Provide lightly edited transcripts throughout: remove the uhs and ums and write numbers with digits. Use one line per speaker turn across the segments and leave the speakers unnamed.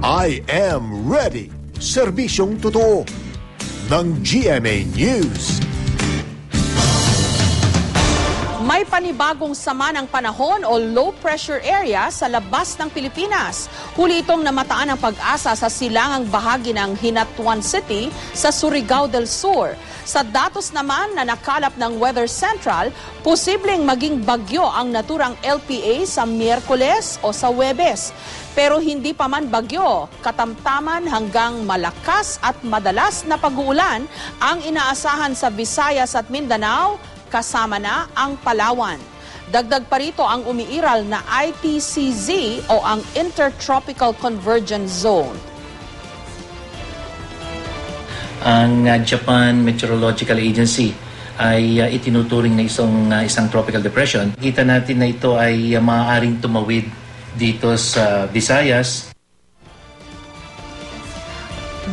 I am ready. Serbisyong totoo ng GMA News.
May panibagong sama ng panahon o low pressure area sa labas ng Pilipinas. Huli itong namataan ng Pag-asa sa silangang bahagi ng Hinatuan City sa Surigao del Sur. Sa datos naman na nakalap ng Weather Central, posibleng maging bagyo ang naturang LPA sa Miyerkules o sa Huwebes. Pero hindi pa man bagyo, katamtaman hanggang malakas at madalas na pag-uulan ang inaasahan sa Visayas at Mindanao, kasama na ang Palawan. Dagdag pa rito ang umiiral na ITCZ o ang Intertropical Convergence Zone.
Ang Japan Meteorological Agency ay itinuturing na isang tropical depression. Kita natin na ito ay maaaring tumawid dito sa Visayas.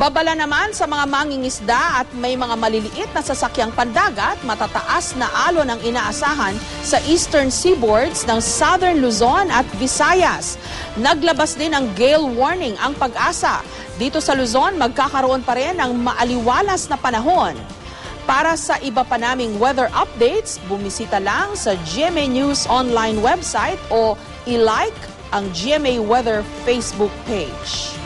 Babala naman sa mga mangingisda at may mga maliliit na sasakyang pandagat, matataas na alon ang inaasahan sa eastern seaboards ng Southern Luzon at Visayas. Naglabas din ng gale warning ang Pag-asa. Dito sa Luzon, magkakaroon pa rin ng maaliwalas na panahon. Para sa iba pa naming weather updates, bumisita lang sa GMA News online website o i-like ang GMA Weather Facebook page.